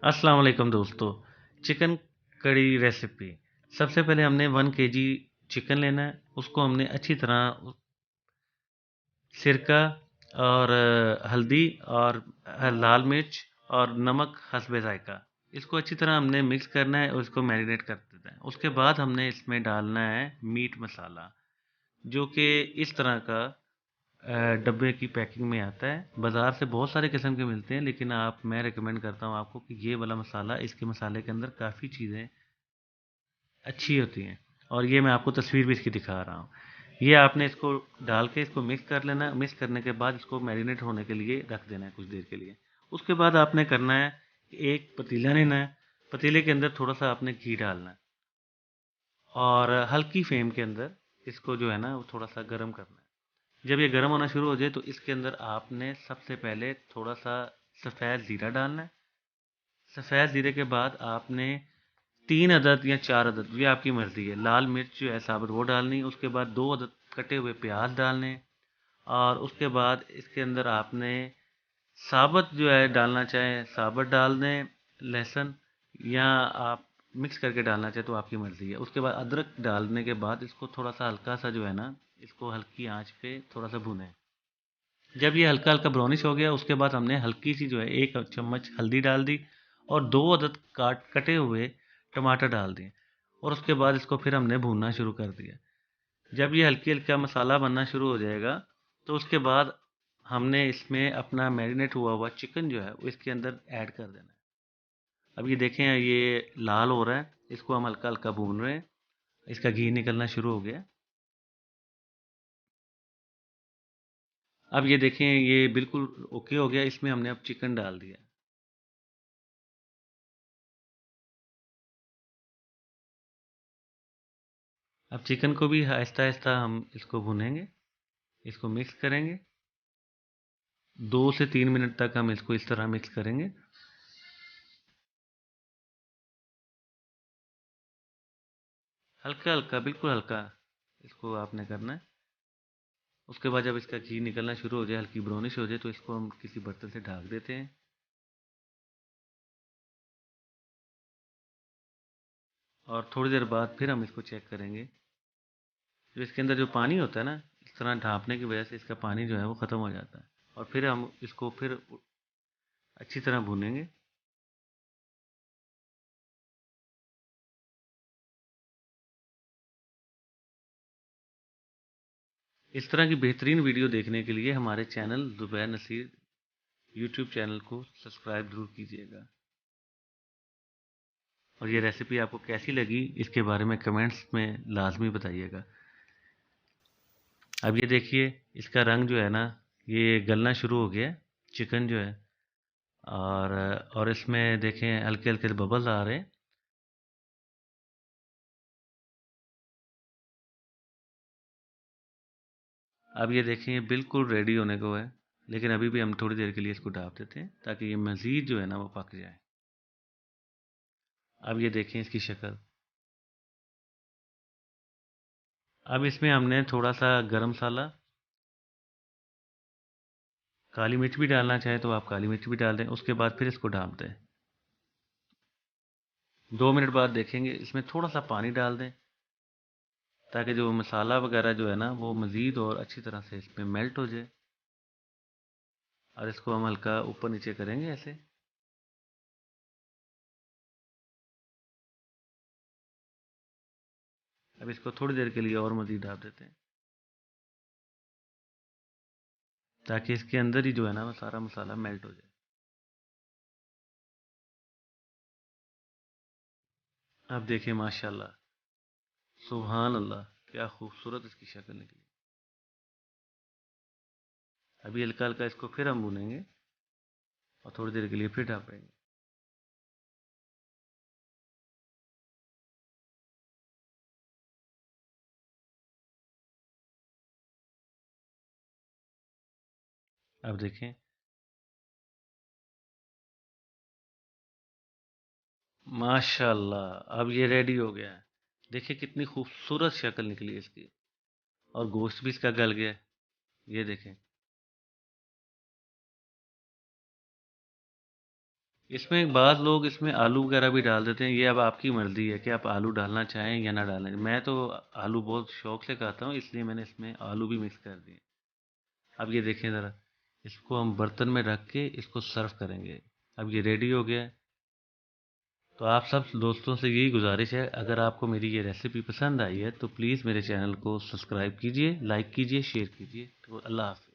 अस्सलाम वालेकुम दोस्तों। चिकन कड़ी रेसिपी। सबसे पहले हमने 1 kg चिकन लेना है। उसको हमने अच्छी तरह सिरका और हल्दी और लाल मिर्च और नमक हस्बे जायका, इसको अच्छी तरह हमने मिक्स करना है और इसको मैरिनेट कर देना है। उसके बाद हमने इसमें डालना है मीट मसाला, जो कि इस तरह का डब्बे की पैकिंग में आता है। बाज़ार से बहुत सारे किस्म के मिलते हैं, लेकिन मैं रिकमेंड करता हूँ आपको कि ये वाला मसाला, इसके मसाले के अंदर काफ़ी चीज़ें अच्छी होती हैं। और ये मैं आपको तस्वीर भी इसकी दिखा रहा हूँ। ये आपने इसको डाल के इसको मिक्स कर लेना है। मिक्स करने के बाद इसको मैरिनेट होने के लिए रख देना है कुछ देर के लिए। उसके बाद आपने करना है, एक पतीला लेना है। पतीले के अंदर थोड़ा सा आपने घी डालना है और हल्की फ्लेम के अंदर इसको जो है ना वो थोड़ा सा गर्म करना है। जब ये गर्म होना शुरू हो जाए तो इसके अंदर आपने सबसे पहले थोड़ा सा सफ़ेद ज़ीरा डालना है। सफ़ेद ज़ीरे के बाद आपने 3 अदद या 4 अदद, ये आपकी मर्ज़ी है, लाल मिर्च जो है साबुत वो डालनी है। उसके बाद 2 अदद कटे हुए प्याज डालने। और उसके बाद इसके अंदर आपने साबुत जो है डालना चाहें साबुत डाल दें लहसुन, या आप मिक्स करके डालना चाहें तो आपकी मर्ज़ी है। उसके बाद अदरक डालने के बाद इसको थोड़ा सा हल्का सा जो है ना, इसको हल्की आंच पे थोड़ा सा भुनें। जब ये हल्का हल्का ब्राउनिश हो गया उसके बाद हमने हल्की सी जो है 1 चम्मच हल्दी डाल दी और 2 अदद कटे हुए टमाटर डाल दिए। और उसके बाद इसको फिर हमने भूनना शुरू कर दिया। जब ये हल्की हल्का मसाला बनना शुरू हो जाएगा तो उसके बाद हमने इसमें अपना मैरिनेट हुआ हुआ चिकन जो है वो इसके अंदर ऐड कर देना है। अब ये देखें, ये लाल हो रहा है, इसको हम हल्का हल्का भून रहे हैं। इसका घी निकलना शुरू हो गया। अब ये देखें, ये बिल्कुल ओके हो गया। इसमें हमने अब चिकन डाल दिया। अब चिकन को भी आहिस्ता आहिस्ता हम इसको भुनेंगे, इसको मिक्स करेंगे। 2 से 3 मिनट तक हम इसको इस तरह मिक्स करेंगे। हल्का हल्का, बिल्कुल हल्का इसको आपने करना है। उसके बाद जब इसका घी निकलना शुरू हो जाए, हल्की ब्राउनिश हो जाए, तो इसको हम किसी बर्तन से ढक देते हैं। और थोड़ी देर बाद फिर हम इसको चेक करेंगे। जो इसके अंदर जो पानी होता है ना, इस तरह ढाँपने की वजह से इसका पानी जो है वो ख़त्म हो जाता है। और फिर हम इसको फिर अच्छी तरह भूनेंगे। इस तरह की बेहतरीन वीडियो देखने के लिए हमारे channel Zubair Naseer YouTube channel को सब्सक्राइब ज़रूर कीजिएगा। और ये रेसिपी आपको कैसी लगी इसके बारे में कमेंट्स में लाजमी बताइएगा। अब ये देखिए, इसका रंग जो है ना, ये गलना शुरू हो गया है, चिकन जो है। और इसमें देखें हल्के हल्के बबल्स आ रहे हैं। अब ये देखें, ये बिल्कुल रेडी होने को है। लेकिन अभी भी हम थोड़ी देर के लिए इसको ढाँप देते हैं ताकि ये मज़ीद जो है ना वो पक जाए। अब ये देखें इसकी शक्ल। अब इसमें हमने थोड़ा सा गरम मसाला, काली मिर्च भी डालना चाहे तो आप काली मिर्च भी डाल दें। उसके बाद फिर इसको ढाँप दें। 2 मिनट बाद देखेंगे, इसमें थोड़ा सा पानी डाल दें ताकि जो मसाला वगैरह जो है ना वो मज़ीद और अच्छी तरह से इसमें मेल्ट हो जाए। और इसको हम हल्का ऊपर नीचे करेंगे ऐसे। अब इसको थोड़ी देर के लिए और मज़ीद ढाँप देते हैं ताकि इसके अंदर ही जो है ना वो सारा मसाला मेल्ट हो जाए। अब देखिए, माशाल्लाह, सुभान अल्लाह, क्या खूबसूरत इसकी शक्ल निकली। अभी हल्का हल्का इसको फिर हम भूनेंगे और थोड़ी देर के लिए फिर ढाँपेंगे। अब देखें, माशाल्लाह, अब ये रेडी हो गया है। देखिए कितनी खूबसूरत शक्ल निकली है इसकी। और गोश्त भी इसका गल गया है। ये देखें, इसमें बाद लोग इसमें आलू वगैरह भी डाल देते हैं, ये अब आपकी मर्ज़ी है कि आप आलू डालना चाहें या ना डालें। मैं तो आलू बहुत शौक से खाता हूँ, इसलिए मैंने इसमें आलू भी मिक्स कर दिए। अब ये देखें ज़रा, इसको हम बर्तन में रख के इसको सर्व करेंगे। अब ये रेडी हो गया है। तो आप सब दोस्तों से यही गुजारिश है, अगर आपको मेरी ये रेसिपी पसंद आई है तो प्लीज़ मेरे चैनल को सब्सक्राइब कीजिए, लाइक कीजिए, शेयर कीजिए। तो अल्लाह हाफ़िज़।